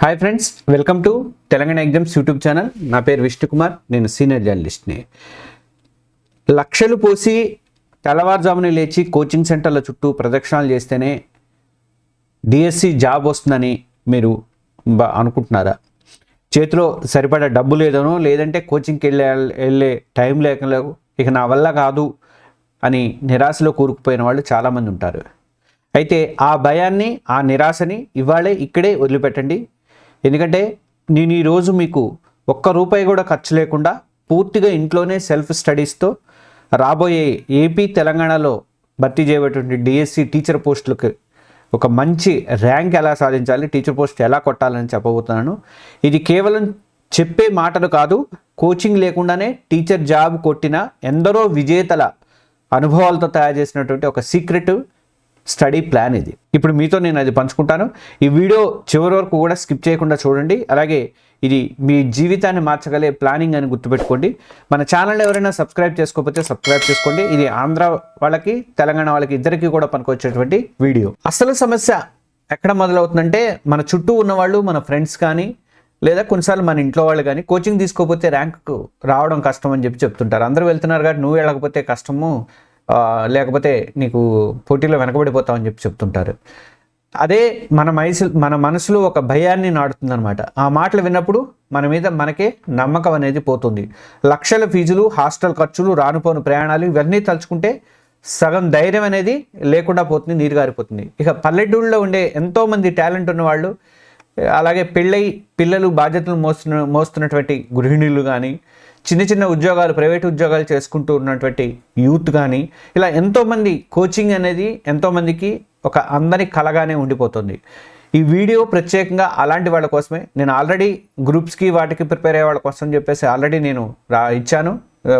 Hi friends, welcome to Telangana exams YouTube channel. నా పేరు విష్ణుకుమార్, నేను సీనియర్ జర్నలిస్ట్ని. లక్షలు పోసి తెల్లవారుజామున లేచి కోచింగ్ సెంటర్ల చుట్టూ ప్రదక్షిణాలు చేస్తేనే డిఎస్సి జాబ్ వస్తుందని మీరు అనుకుంటున్నారా? చేతిలో సరిపడా డబ్బు లేదనో, లేదంటే కోచింగ్కి వెళ్ళే టైం లేక ఇక నా వల్ల కాదు అని నిరాశలో కూరుకుపోయిన వాళ్ళు చాలామంది ఉంటారు. అయితే ఆ భయాన్ని, ఆ నిరాశని ఇవాళే ఇక్కడే వదిలిపెట్టండి. ఎందుకంటే నేను ఈరోజు మీకు ఒక్క రూపాయి కూడా ఖర్చు లేకుండా పూర్తిగా ఇంట్లోనే సెల్ఫ్ స్టడీస్తో రాబోయే ఏపీ తెలంగాణలో భర్తీ చేయబడేటువంటి డిఎస్సి టీచర్ పోస్టులకు ఒక మంచి ర్యాంక్ ఎలా సాధించాలి, టీచర్ పోస్ట్ ఎలా కొట్టాలని చెప్పబోతున్నాను. ఇది కేవలం చెప్పే మాటలు కాదు, కోచింగ్ లేకుండానే టీచర్ జాబ్ కొట్టిన ఎందరో విజేతల అనుభవాలతో తయారు చేసినటువంటి ఒక సీక్రెట్ స్టడీ ప్లాన్ ఇది. ఇప్పుడు మీతో నేను అది పంచుకుంటాను. ఈ వీడియో చివరి వరకు కూడా స్కిప్ చేయకుండా చూడండి. అలాగే ఇది మీ జీవితాన్ని మార్చగలే ప్లానింగ్ అని గుర్తుపెట్టుకోండి. మన ఛానల్ ఎవరైనా సబ్స్క్రైబ్ చేసుకోకపోతే సబ్స్క్రైబ్ చేసుకోండి. ఇది ఆంధ్ర వాళ్ళకి, తెలంగాణ వాళ్ళకి ఇద్దరికి కూడా పనికొచ్చేటువంటి వీడియో. అసలు సమస్య ఎక్కడ మొదలవుతుందంటే, మన చుట్టూ ఉన్నవాళ్ళు, మన ఫ్రెండ్స్ కానీ లేదా కొన్నిసార్లు మన ఇంట్లో వాళ్ళు కానీ కోచింగ్ తీసుకోకపోతే ర్యాంకు రావడం కష్టం అని చెప్తుంటారు. అందరూ వెళ్తున్నారు కాబట్టి నువ్వు వెళ్ళకపోతే కష్టము, లేకపోతే నీకు పోటీలో వెనకబడిపోతామని చెప్తుంటారు. అదే మన మనసులో ఒక భయాన్ని నాడుతుందన్నమాట. ఆ మాటలు విన్నప్పుడు మన మీద మనకే నమ్మకం అనేది పోతుంది. లక్షల ఫీజులు, హాస్టల్ ఖర్చులు, రానుపోను ప్రయాణాలు ఇవన్నీ తలుచుకుంటే సగం ధైర్యం అనేది లేకుండా పోతుంది, నీరు గారిపోతుంది. ఇక పల్లెటూళ్ళలో ఉండే ఎంతోమంది టాలెంట్ ఉన్నవాళ్ళు, అలాగే పెళ్ళై పిల్లలు బాధ్యతలు మోస్తున్నటువంటి గృహిణులు కానీ, చిన్న చిన్న ఉద్యోగాలు, ప్రైవేట్ ఉద్యోగాలు చేసుకుంటూ ఉన్నటువంటి యూత్ కానీ, ఇలా ఎంతోమంది కోచింగ్ అనేది ఎంతోమందికి ఒక అందని కలగానే ఉండిపోతుంది. ఈ వీడియో ప్రత్యేకంగా అలాంటి వాళ్ళ కోసమే. నేను ఆల్రెడీ గ్రూప్స్కి వాటికి ప్రిపేర్ అయ్యే వాళ్ళ కోసం చెప్పేసి ఆల్రెడీ నేను ఇచ్చాను,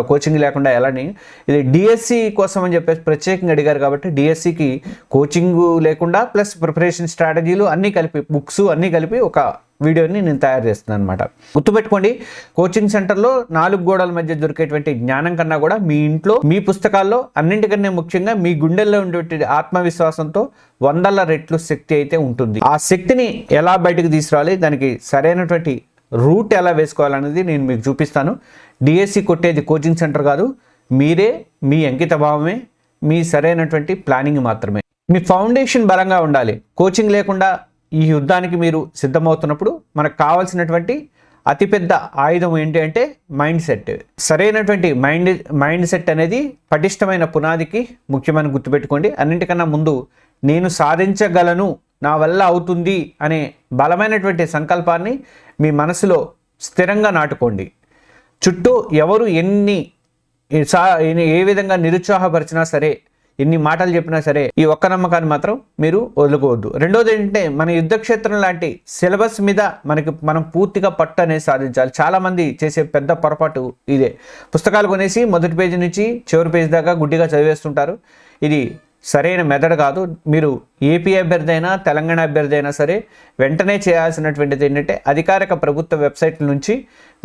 కోచింగ్ లేకుండా ఎలాని. ఇది డిఎస్సి కోసం అని చెప్పేసి ప్రత్యేకంగా అడిగారు కాబట్టి డిఎస్సికి కోచింగ్ లేకుండా ప్లస్ ప్రిపరేషన్ స్ట్రాటజీలు అన్నీ కలిపి, బుక్స్ అన్నీ కలిపి ఒక వీడియోని నేను తయారు చేస్తున్నాను అనమాట. గుర్తుపెట్టుకోండి, కోచింగ్ సెంటర్లో 4 గోడల మధ్య దొరికేటువంటి జ్ఞానం కన్నా కూడా మీ ఇంట్లో, మీ పుస్తకాల్లో, అన్నింటికన్నా ముఖ్యంగా మీ గుండెల్లో ఉండేటువంటి ఆత్మవిశ్వాసంతో 100 రెట్లు శక్తి అయితే ఉంటుంది. ఆ శక్తిని ఎలా బయటకు తీసుకురావాలి, దానికి సరైనటువంటి రూట్ ఎలా వేసుకోవాలనేది నేను మీకు చూపిస్తాను. డిఎస్సి కొట్టేది కోచింగ్ సెంటర్ కాదు, మీరే, మీ అంకిత భావమే, మీ సరైనటువంటి ప్లానింగ్ మాత్రమే. మీ ఫౌండేషన్ బలంగా ఉండాలి. కోచింగ్ లేకుండా ఈ యుద్ధానికి మీరు సిద్ధమవుతున్నప్పుడు మనకు కావాల్సినటువంటి అతిపెద్ద ఆయుధం ఏంటి అంటే మైండ్ సెట్. సరైనటువంటి మైండ్ సెట్ అనేది పటిష్టమైన పునాదికి ముఖ్యమని గుర్తుపెట్టుకోండి. అన్నింటికన్నా ముందు నేను సాధించగలను, నా వల్ల అవుతుంది అనే బలమైనటువంటి సంకల్పాన్ని మీ మనసులో స్థిరంగా నాటుకోండి. చుట్టూ ఎవరు ఏ విధంగా నిరుత్సాహపరిచినా సరే, ఎన్ని మాటలు చెప్పినా సరే, ఈ ఒక్క నమ్మకాన్ని మాత్రం మీరు వదులుకోవద్దు. రెండోది ఏంటంటే, మన యుద్ధక్షేత్రం లాంటి సిలబస్ మీద మనం పూర్తిగా పట్టు అనేది సాధించాలి. చాలామంది చేసే పెద్ద పొరపాటు ఇదే. పుస్తకాలు కొనేసి మొదటి పేజీ నుంచి చివరి పేజీ దాకా గుడ్డిగా చదివేస్తుంటారు. ఇది సరైన మెథడ్ కాదు. మీరు ఏపీ అభ్యర్థి అయినా, తెలంగాణ అభ్యర్థి అయినా సరే వెంటనే చేయాల్సినటువంటిది ఏంటంటే, అధికారిక ప్రభుత్వ వెబ్సైట్ల నుంచి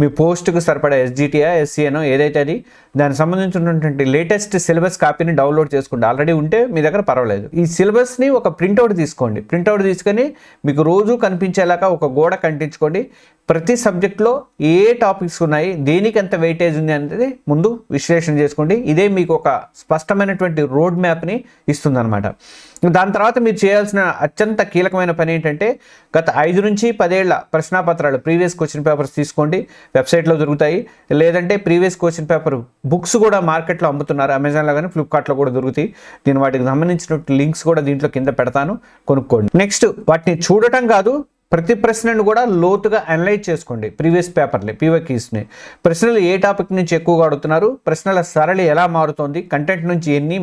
మీ పోస్టుకు సరిపడా ఎస్జిటియా, ఎస్సీఏనో ఏదైతే అది, దానికి సంబంధించినటువంటి లేటెస్ట్ సిలబస్ కాపీని డౌన్లోడ్ చేసుకోండి. ఆల్రెడీ ఉంటే మీ దగ్గర పర్వాలేదు. ఈ సిలబస్ని ఒక ప్రింట్అవుట్ తీసుకోండి. ప్రింట్అవుట్ తీసుకొని మీకు రోజు కనిపించేలాగా ఒక గోడ కంటించుకోండి. ప్రతి సబ్జెక్ట్లో ఏ టాపిక్స్ ఉన్నాయి, దేనికి ఎంత వెయిటేజ్ ఉంది అనేది ముందు విశ్లేషణ చేసుకోండి. ఇదే మీకు ఒక స్పష్టమైనటువంటి రోడ్ మ్యాప్ని ఇస్తుందన్నమాట. దాని తర్వాత మీరు చేయాల్సిన అత్యంత కీలకమైన పని ఏంటంటే, గత 5 నుంచి 10 ఏళ్ల ప్రశ్నాపత్రాలు, ప్రీవియస్ క్వశ్చన్ పేపర్స్ తీసుకోండి. వెబ్సైట్లో దొరుకుతాయి. లేదంటే ప్రీవియస్ క్వశ్చన్ పేపర్ బుక్స్ కూడా మార్కెట్లో అమ్ముతున్నారు. అమెజాన్లో కానీ ఫ్లిప్కార్ట్లో కూడా దొరుకుతాయి. నేను వాటికి సంబంధించిన లింక్స్ కూడా దీంట్లో కింద పెడతాను, కొనుక్కోండి. నెక్స్ట్, వాటిని చూడటం కాదు, ప్రతి ప్రశ్నను కూడా లోతుగా అనలైజ్ చేసుకోండి. ప్రీవియస్ పేపర్లే, పీవైక్యూస్ని, ప్రశ్నలు ఏ టాపిక్ నుంచి ఎక్కువగా అడుగుతున్నారు, ప్రశ్నల సరళి ఎలా మారుతోంది, కంటెంట్ నుంచి ఎన్ని,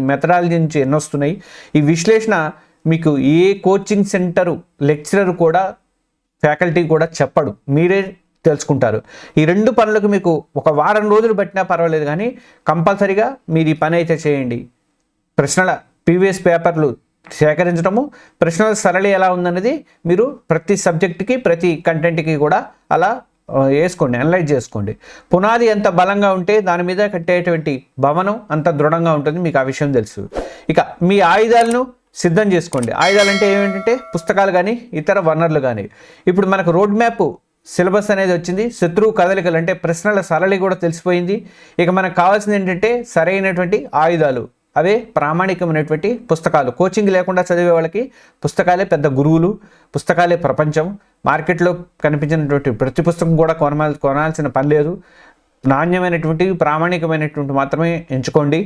మెథడాలజీ నుంచి ఎన్ని వస్తున్నాయి. ఈ విశ్లేషణ మీకు ఏ కోచింగ్ సెంటరు లెక్చరర్ కూడా, ఫ్యాకల్టీ కూడా చెప్పడు, మీరే తెలుసుకుంటారు. ఈ 2 పనులకు మీకు ఒక వారం రోజులు పట్టినా పర్వాలేదు, కానీ కంపల్సరీగా మీరు ఈ పని అయితే చేయండి. ప్రశ్నల ప్రీవియస్ పేపర్లు సేకరించడము, ప్రశ్నల సరళి ఎలా ఉందన్నది మీరు ప్రతి సబ్జెక్టుకి, ప్రతి కంటెంట్కి కూడా అలా వేసుకోండి, అనలైజ్ చేసుకోండి. పునాది ఎంత బలంగా ఉంటే దాని మీద కట్టేటువంటి భవనం అంత దృఢంగా ఉంటుంది. మీకు ఆ విషయం తెలుసు. ఇక మీ ఆయుధాలను సిద్ధం చేసుకోండి. ఆయుధాలు అంటే ఏమిటంటే పుస్తకాలు కానీ ఇతర వనరులు కానీ. ఇప్పుడు మనకు రోడ్ మ్యాప్ సిలబస్ అనేది వచ్చింది. శత్రువు కదలికలు అంటే ప్రశ్నల సరళి కూడా తెలిసిపోయింది. ఇక మనకు కావాల్సింది ఏంటంటే సరైనటువంటి ఆయుధాలు, అవే ప్రామాణికమైనటువంటి పుస్తకాలు. కోచింగ్ లేకుండా చదివే వాళ్ళకి పుస్తకాలే పెద్ద గురువులు, పుస్తకాలే ప్రపంచం. మార్కెట్లో కనిపించినటువంటి ప్రతి పుస్తకం కూడా కొనాల్సిన పని లేదు. నాణ్యమైనటువంటి ప్రామాణికమైనటువంటి మాత్రమే ఎంచుకోండి.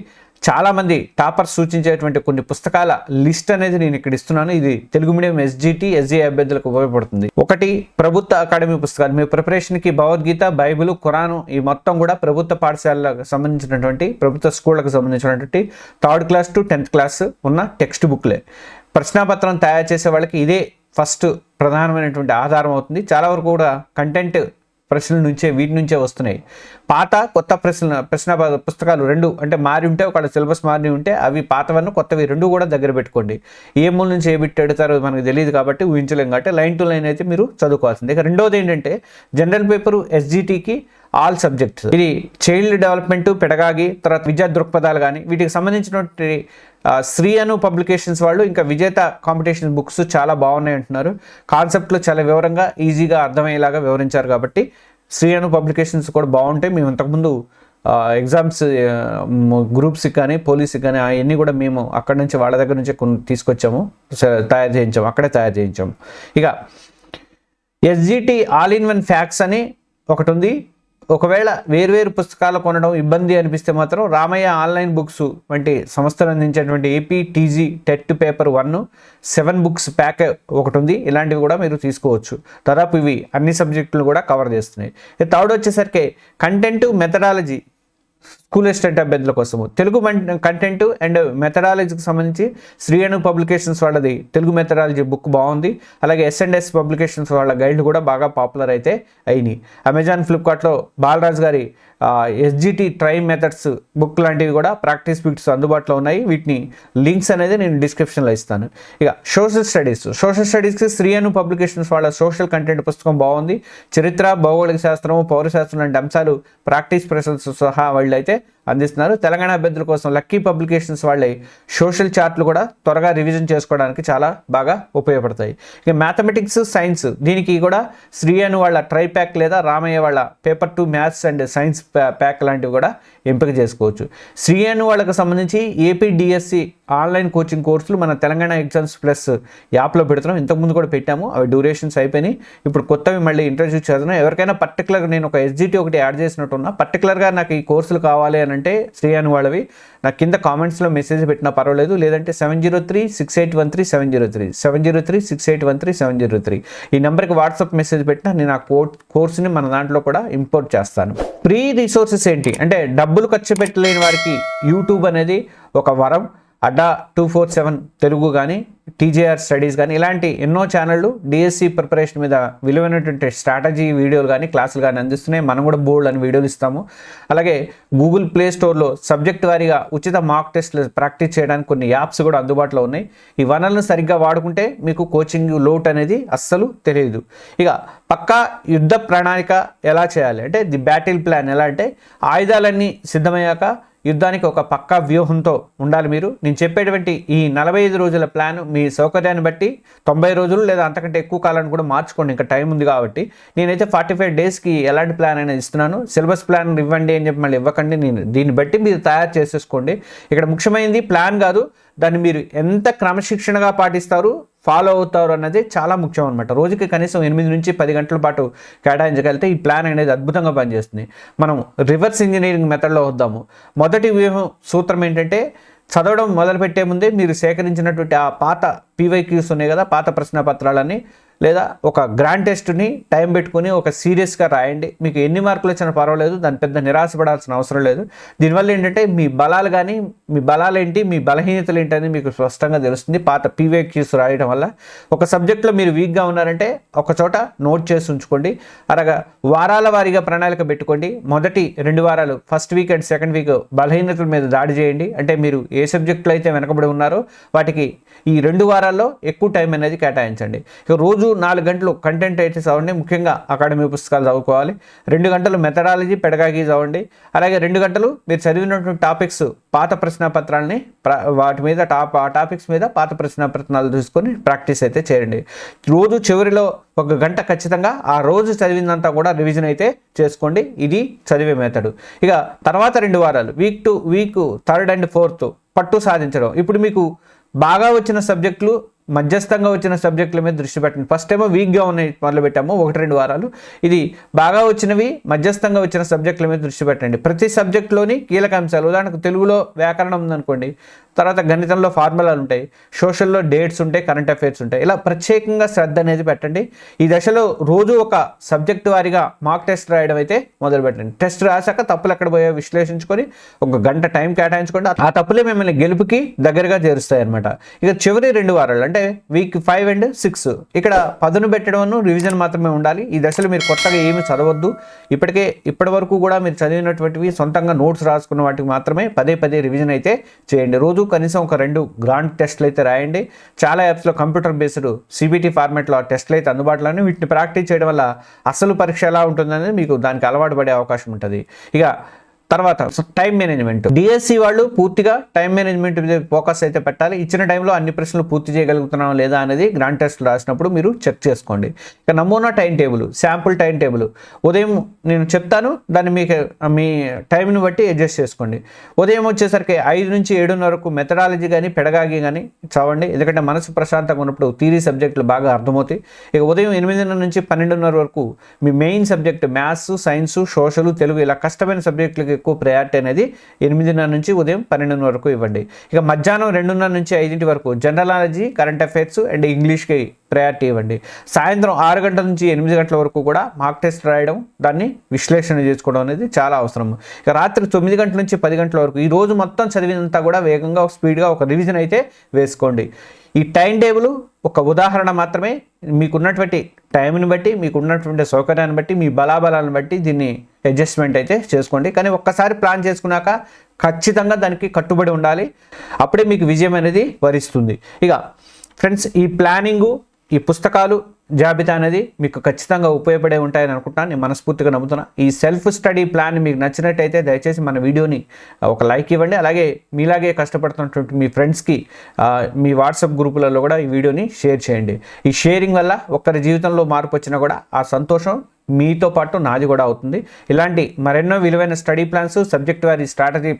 చాలామంది టాపర్స్ సూచించేటువంటి కొన్ని పుస్తకాల లిస్ట్ అనేది నేను ఇక్కడ ఇస్తున్నాను. ఇది తెలుగు మీడియం ఎస్జిటి ఎస్జి అభ్యర్థులకు ఉపయోగపడుతుంది. ఒకటి, ప్రభుత్వ అకాడమీ పుస్తకాలు. మీ ప్రిపరేషన్కి భగవద్గీత, బైబిల్, ఖురాను ఈ మొత్తం కూడా ప్రభుత్వ పాఠశాలకు సంబంధించినటువంటి, ప్రభుత్వ స్కూళ్ళకు సంబంధించినటువంటి 3rd class to 10th class ఉన్న టెక్స్ట్ బుక్లే. ప్రశ్నాపత్రం తయారు చేసే వాళ్ళకి ఇదే ఫస్ట్ ప్రధానమైనటువంటి ఆధారం అవుతుంది. చాలా వరకు కూడా కంటెంట్ ప్రశ్నల నుంచే, వీటి నుంచే వస్తున్నాయి. పాత కొత్త ప్రశ్న పుస్తకాలు రెండు అంటే మారి ఉంటే, ఒకవేళ సిలబస్ మారి ఉంటే అవి పాతవన్నీ కొత్తవి రెండు కూడా దగ్గర పెట్టుకోండి. ఏ మూల నుంచి ఏ బిట్ ఎడతారో మనకు తెలియదు కాబట్టి ఊహించలేం కాబట్టి లైన్ టు లైన్ అయితే మీరు చదువుకోవాల్సింది. ఇక రెండోది ఏంటంటే జనరల్ పేపరు ఎస్జిటికి ఆల్ సబ్జెక్ట్స్. ఇది చైల్డ్ డెవలప్మెంట్, పెడగాగి, తర్వాత విద్యా దృక్పథాలు కానీ వీటికి సంబంధించినటువంటి శ్రీ అను పబ్లికేషన్స్ వాళ్ళు ఇంకా విజేత కాంపిటీషన్ బుక్స్ చాలా బాగున్నాయి అంటున్నారు. కాన్సెప్ట్లు చాలా వివరంగా ఈజీగా అర్థమయ్యేలాగా వివరించారు కాబట్టి శ్రీ అను పబ్లికేషన్స్ కూడా బాగుంటాయి. మేము ఇంతకుముందు ఎగ్జామ్స్ గ్రూప్స్కి కానీ పోలీస్కి కానీ అవన్నీ కూడా మేము అక్కడి నుంచి వాళ్ళ దగ్గర నుంచి కొన్ని తీసుకొచ్చాము, అక్కడే తయారు చేయించాము. ఇక SGT all in one facts అని ఒకటి ఉంది. ఒకవేళ వేర్వేరు పుస్తకాలు కొనడం ఇబ్బంది అనిపిస్తే మాత్రం రామయ్య ఆన్లైన్ బుక్స్ వంటి సంస్థలు అందించేటువంటి AP TG TET paper 1 7 books pack ఒకటి ఉంది. ఇలాంటివి కూడా మీరు తీసుకోవచ్చు. దాదాపు ఇవి అన్ని సబ్జెక్టులు కూడా కవర్ చేస్తున్నాయి. థర్డ్ వచ్చేసరికి కంటెంట్, మెథడాలజీ స్కూల్ అసిస్టెంట్ అభ్యర్థుల కోసము తెలుగు కంటెంట్ అండ్ మెథడాలజీకి సంబంధించి శ్రీ అను పబ్లికేషన్స్ వాళ్ళది తెలుగు మెథడాలజీ బుక్ బాగుంది. అలాగే S&S పబ్లికేషన్స్ వాళ్ళ గైడ్లు కూడా బాగా పాపులర్ అయితే అయినాయి. అమెజాన్, ఫ్లిప్కార్ట్లో బాలరాజ్ గారి ఎస్జిటి ట్రై మెథడ్స్ బుక్ లాంటివి కూడా ప్రాక్టీస్ బిట్స్ అందుబాటులో ఉన్నాయి. వీటిని లింక్స్ అనేది నేను డిస్క్రిప్షన్లో ఇస్తాను. ఇక సోషల్ స్టడీస్కి శ్రీ అను పబ్లికేషన్స్ వాళ్ళ సోషల్ కంటెంట్ పుస్తకం బాగుంది. చరిత్ర, భౌగోళిక శాస్త్రం, పౌరశాస్త్రం లాంటి అంశాలు ప్రాక్టీస్ ప్రశ్నలతో సహా వాళ్ళు అయితే అందిస్తున్నారు. తెలంగాణ అభ్యర్థుల కోసం లక్కీ పబ్లికేషన్స్ వాళ్ళే సోషల్ చార్ట్లు కూడా త్వరగా రివిజన్ చేసుకోవడానికి చాలా బాగా ఉపయోగపడతాయి. ఇక మ్యాథమెటిక్స్, సైన్స్ దీనికి కూడా శ్రీ అను వాళ్ళ ట్రై ప్యాక్ లేదా రామయ్య వాళ్ళ paper 2 maths and science pack లాంటివి కూడా ఎంపిక చేసుకోవచ్చు. శ్రీ అను వాళ్ళకి సంబంధించి ఏపీ డిఎస్సి ఆన్లైన్ కోచింగ్ కోర్సులు మన తెలంగాణ ఎగ్జామ్స్ ప్లస్ యాప్లో పెడుతున్నాం. ఇంతకుముందు కూడా పెట్టాము, అవి డ్యూరేషన్స్ అయిపోయినాయి. ఇప్పుడు కొత్తవి మళ్ళీ ఇంట్రడ్యూస్ చేస్తున్నాం. ఎవరికైనా పర్టికులర్గా నేను ఒక ఎస్జిటి ఒకటి యాడ్ చేసినట్టున్నా, పర్టికులర్గా నాకు ఈ కోర్సులు కావాలి అని అంటే శ్రీ అను వాళ్ళవి నాకు కింద కామెంట్స్లో మెసేజ్ పెట్టినా పర్వాలేదు. లేదంటే 703-6813-703 703-6813-703 ఈ నెంబర్కి వాట్సాప్ మెసేజ్ పెట్టినా నేను ఆ కోర్సుని మన దాంట్లో కూడా ఇంపోర్ట్ చేస్తాను. ఫ్రీ రిసోర్సెస్ ఏంటి అంటే డబ్బులు ఖర్చు పెట్టలేని వారికి యూట్యూబ్ అనేది ఒక వరం. అడ్డా 247 తెలుగు కానీ, టీజేఆర్ స్టడీస్ కానీ ఇలాంటి ఎన్నో ఛానళ్ళు డిఎస్సి ప్రిపరేషన్ మీద విలువైనటువంటి స్ట్రాటజీ వీడియోలు కానీ క్లాసులు కానీ అందిస్తున్నాయి. మనం కూడా బోల్డ్ అని వీడియోలు ఇస్తాము. అలాగే గూగుల్ ప్లే స్టోర్లో సబ్జెక్ట్ వారీగా ఉచిత మాక్ టెస్ట్లు ప్రాక్టీస్ చేయడానికి కొన్ని యాప్స్ కూడా అందుబాటులో ఉన్నాయి. ఈ వనరులను సరిగ్గా వాడుకుంటే మీకు కోచింగ్ లోట్ అనేది అస్సలు తెలియదు. ఇక పక్కా యుద్ధ ప్రణాళిక ఎలా చేయాలి అంటే ది బ్యాటిల్ ప్లాన్ ఎలా అంటే ఆయుధాలన్నీ సిద్ధమయ్యాక యుద్ధానికి ఒక పక్కా వ్యూహంతో ఉండాలి మీరు. నేను చెప్పేటువంటి ఈ 45 రోజుల ప్లాన్ మీ సౌకర్యాన్ని బట్టి 90 రోజులు లేదా అంతకంటే ఎక్కువ కాలాన్ని కూడా మార్చుకోండి, ఇంకా టైం ఉంది కాబట్టి. నేనైతే 45 డేస్కి ఎలాంటి ప్లాన్ అయినా ఇస్తున్నాను. సిలబస్ ప్లాన్ ఇవ్వండి అని చెప్పి మళ్ళీ ఇవ్వకండి. నేను దీన్ని బట్టి మీరు తయారు చేసేసుకోండి. ఇక్కడ ముఖ్యమైనది ప్లాన్ కాదు, దాన్ని మీరు ఎంత క్రమశిక్షణగా పాటిస్తారు, ఫాలో అవుతారు అన్నది చాలా ముఖ్యం అనమాట. రోజుకి కనీసం 8 నుంచి 10 గంటల పాటు కేటాయించగలిగితే ఈ ప్లాన్ అనేది అద్భుతంగా పనిచేస్తుంది. మనం రివర్స్ ఇంజనీరింగ్ మెథడ్లో వద్దాము. మొదటి వ్యూహం సూత్రం ఏంటంటే చదవడం మొదలుపెట్టే ముందే మీరు సేకరించినటువంటి ఆ పాత PYQs ఉన్నాయి కదా, పాత ప్రశ్న పత్రాలన్నీ లేదా ఒక గ్రాండ్ టెస్ట్ని టైం పెట్టుకుని ఒక సీరియస్గా రాయండి. మీకు ఎన్ని మార్కులు వచ్చినా పర్వాలేదు, దాని పెద్ద నిరాశపడాల్సిన అవసరం లేదు. దీనివల్ల ఏంటంటే మీ బలాలు కానీ, మీ బలాలు ఏంటి, మీ బలహీనతలు ఏంటి అనేది మీకు స్పష్టంగా తెలుస్తుంది పాత PYQs రాయడం వల్ల. ఒక సబ్జెక్ట్లో మీరు వీక్గా ఉన్నారంటే ఒక చోట నోట్ చేసి ఉంచుకోండి. అలాగా వారాల వారీగా ప్రణాళిక పెట్టుకోండి. మొదటి 2 వారాలు first week and second week బలహీనతల మీద దాడి చేయండి. అంటే మీరు ఏ సబ్జెక్టులో అయితే వెనకబడి ఉన్నారో వాటికి ఈ 2 వారాల్లో ఎక్కువ టైం అనేది కేటాయించండి. ఇక రోజు రోజు 4 గంటలు కంటెంట్ అయితే చదవండి, ముఖ్యంగా అకాడమీ పుస్తకాలు చదువుకోవాలి. 2 గంటలు మెథడాలజీ పెడగాగి చదవండి. అలాగే 2 గంటలు మీరు చదివినటువంటి టాపిక్స్ పాత ప్రశ్నాపత్రాలని వాటి మీద ఆ టాపిక్స్ మీద పాత ప్రశ్నాపత్రాలు తీసుకొని ప్రాక్టీస్ అయితే చేయండి. రోజు చివరిలో 1 గంట ఖచ్చితంగా ఆ రోజు చదివిందంతా కూడా రివిజన్ అయితే చేసుకోండి. ఇది చదివే మెథడ్. ఇక తర్వాత 2 వారాలు వీక్ 3rd and 4th పట్టు సాధించడం. ఇప్పుడు మీకు బాగా వచ్చిన సబ్జెక్టులు, మధ్యస్థంగా వచ్చిన సబ్జెక్టుల మీద దృష్టి పెట్టండి. ఫస్ట్ ఏమో వీక్గా ఉన్నాయి మొదలు పెట్టాము 1-2 వారాలు. ఇది బాగా వచ్చినవి, మధ్యస్థంగా వచ్చిన సబ్జెక్టుల మీద దృష్టి పెట్టండి. ప్రతి సబ్జెక్టులోని కీలక అంశాలు, ఉదాహరణకు తెలుగులో వ్యాకరణం ఉందనుకోండి, తర్వాత గణితంలో ఫార్ములాలు ఉంటాయి, సోషల్లో డేట్స్ ఉంటాయి, కరెంట్ అఫైర్స్ ఉంటాయి. ఇలా ప్రత్యేకంగా శ్రద్ధ అనేది పెట్టండి. ఈ దశలో రోజు ఒక సబ్జెక్టు వారీగా మాక్ టెస్ట్ రాయడం అయితే మొదలు పెట్టండి. టెస్ట్ రాశాక తప్పులు ఎక్కడ పోయో విశ్లేషించుకొని 1 గంట టైం కేటాయించుకోండి. ఆ తప్పులే మిమ్మల్ని గెలుపుకి దగ్గరగా చేరుస్తాయి అనమాట. ఇక చివరి 2 వారాలు అంటే వీక్ 5 and 6 ఇక్కడ పదును పెట్టడం, రివిజన్ మాత్రమే ఉండాలి. ఈ దశలో మీరు కొత్తగా ఏమి చదవద్దు. ఇప్పటి వరకు కూడా మీరు చదివినటువంటివి సొంతంగా నోట్స్ రాసుకున్న వాటికి మాత్రమే పదే రివిజన్ అయితే చేయండి. రోజు కనీసం ఒక 2 గ్రాండ్ టెస్ట్లు అయితే రాయండి. చాలా యాప్స్లో కంప్యూటర్ బేస్డ్ CBT ఫార్మాట్లో ఆ టెస్ట్లు అయితే అందుబాటులోనే. వీటిని ప్రాక్టీస్ చేయడం వల్ల అసలు పరీక్ష ఎలా ఉంటుందనేది మీకు దానికి అలవాటు పడే అవకాశం ఉంటుంది. ఇక తర్వాత టైం మేనేజ్మెంట్. డిఎస్సి వాళ్ళు పూర్తిగా టైం మేనేజ్మెంట్ మీద ఫోకస్ అయితే పెట్టాలి. ఇచ్చిన టైంలో అన్ని ప్రశ్నలు పూర్తి చేయగలుగుతున్నాం లేదా అనేది గ్రాండ్ టెస్ట్ రాసినప్పుడు మీరు చెక్ చేసుకోండి. ఇక నమూనా time table, sample time table ఉదయం నేను చెప్తాను, దాన్ని మీకు మీ టైంని బట్టి అడ్జస్ట్ చేసుకోండి. ఉదయం వచ్చేసరికి 5 నుంచి 7:30 వరకు మెథడాలజీ కానీ పెడగాగి కానీ చదవండి, ఎందుకంటే మనసు ప్రశాంతంగా ఉన్నప్పుడు థియరీ సబ్జెక్టులు బాగా అర్థమవుతాయి. ఇక ఉదయం 8:30 నుంచి 12:30 వరకు మీ main subject maths, science, social, Telugu ఇలా కష్టమైన సబ్జెక్టులకి ఎక్కువ ప్రయారిటీ అనేది 8:30 నుంచి ఉదయం 12 వరకు ఇవ్వండి. ఇక మధ్యాహ్నం 2:30 నుంచి 5 వరకు general knowledge, current affairs and ఇంగ్లీష్కి ప్రయారిటీ ఇవ్వండి. సాయంత్రం 6 గంటల నుంచి 8 గంటల వరకు కూడా మాక్ టెస్ట్ రాయడం, దాన్ని విశ్లేషణ చేసుకోవడం అనేది చాలా అవసరం. ఇక రాత్రి 9 గంటల నుంచి 10 గంటల వరకు ఈ రోజు మొత్తం చదివినంతా కూడా వేగంగా స్పీడ్గా ఒక రివిజన్ అయితే వేసుకోండి. ఈ టైం టేబుల్ ఒక ఉదాహరణ మాత్రమే. మీకున్నటువంటి టైంని బట్టి, మీకున్నటువంటి సౌకర్యాన్ని బట్టి, మీ బలాబలాలను బట్టి దీన్ని అడ్జస్ట్మెంట్ అయితే చేసుకోండి. కానీ ఒక్కసారి ప్లాన్ చేసుకున్నాక ఖచ్చితంగా దానికి కట్టుబడి ఉండాలి. అప్పుడే మీకు విజయం అనేది వరిస్తుంది. ఇక ఫ్రెండ్స్, ఈ ప్లానింగు, ఈ పుస్తకాలు జాబితా అనేది మీకు ఖచ్చితంగా ఉపయోగపడే ఉంటాయని అనుకుంటున్నాను. నేను మనస్ఫూర్తిగా నమ్ముతున్నా. ఈ సెల్ఫ్ స్టడీ ప్లాన్ మీకు నచ్చినట్టయితే దయచేసి మన వీడియోని ఒక లైక్ ఇవ్వండి. అలాగే మీలాగే కష్టపడుతున్నటువంటి మీ ఫ్రెండ్స్కి మీ వాట్సాప్ గ్రూపులలో కూడా ఈ వీడియోని షేర్ చేయండి. ఈ షేరింగ్ వల్ల ఒక్కరి జీవితంలో మార్పు వచ్చినా కూడా ఆ సంతోషం మీతో పాటు నాది కూడా అవుతుంది. ఇలాంటి మరెన్నో విలువైన స్టడీ ప్లాన్స్, సబ్జెక్ట్ వారి స్ట్రాటజీ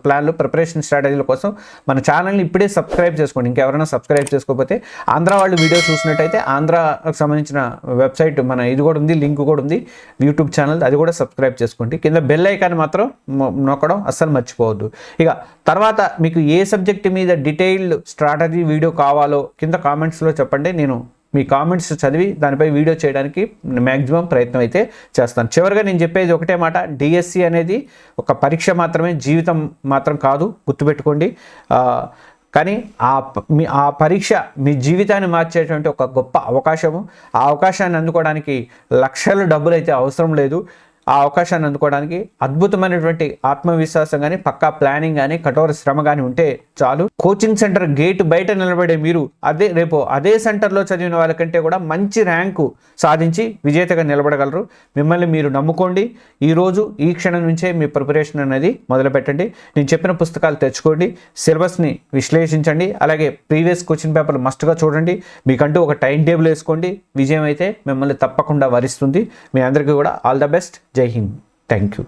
ప్లాన్లు, ప్రిపరేషన్ స్ట్రాటజీల కోసం మన ఛానల్ని ఇప్పుడే సబ్స్క్రైబ్ చేసుకోండి. ఇంకెవరైనా సబ్స్క్రైబ్ చేసుకోకపోతే ఆంధ్ర వాళ్ళు వీడియో చూసినట్టయితే ఆంధ్రాకు సంబంధించిన వెబ్సైట్ మన ఇది కూడా ఉంది, లింక్ కూడా ఉంది యూట్యూబ్ ఛానల్, అది కూడా సబ్స్క్రైబ్ చేసుకోండి. కింద బెల్ ఐకాన్ మాత్రం నొక్కడం అస్సలు మర్చిపోవద్దు. ఇక తర్వాత మీకు ఏ సబ్జెక్ట్ మీద డీటెయిల్డ్ స్ట్రాటజీ వీడియో కావాలో కింద కామెంట్స్లో చెప్పండి. నేను మీ కామెంట్స్ చదివి దానిపై వీడియో చేయడానికి మ్యాక్సిమం ప్రయత్నం అయితే చేస్తాను. చివరిగా నేను చెప్పేది ఒకటే మాట, డిఎస్సి అనేది ఒక పరీక్ష మాత్రమే, జీవితం మాత్రం కాదు, గుర్తుపెట్టుకోండి. కానీ ఆ పరీక్ష మీ జీవితాన్ని మార్చేటువంటి ఒక గొప్ప అవకాశము. ఆ అవకాశాన్ని అందుకోవడానికి లక్షల డబ్బులు అయితే అవసరం లేదు. ఆ అవకాశాన్ని అందుకోవడానికి అద్భుతమైనటువంటి ఆత్మవిశ్వాసం కానీ, పక్కా ప్లానింగ్ కానీ, కఠోర శ్రమ కానీ ఉంటే చాలు. కోచింగ్ సెంటర్ గేట్ బయట నిలబడే మీరు రేపు అదే సెంటర్లో చదివిన వాళ్ళకంటే కూడా మంచి ర్యాంకు సాధించి విజేతగా నిలబడగలరు. మిమ్మల్ని మీరు నమ్ముకోండి. ఈరోజు ఈ క్షణం నుంచే మీ ప్రిపరేషన్ అనేది మొదలుపెట్టండి. నేను చెప్పిన పుస్తకాలు తెచ్చుకోండి, సిలబస్ని విశ్లేషించండి, అలాగే ప్రీవియస్ క్వశ్చన్ పేపర్లు మస్ట్గా చూడండి. మీకంటూ ఒక టైం టేబుల్ వేసుకోండి. విజయం అయితే మిమ్మల్ని తప్పకుండా వరిస్తుంది. మీ అందరికీ కూడా ఆల్ ద బెస్ట్. జై హింద్. Thank you.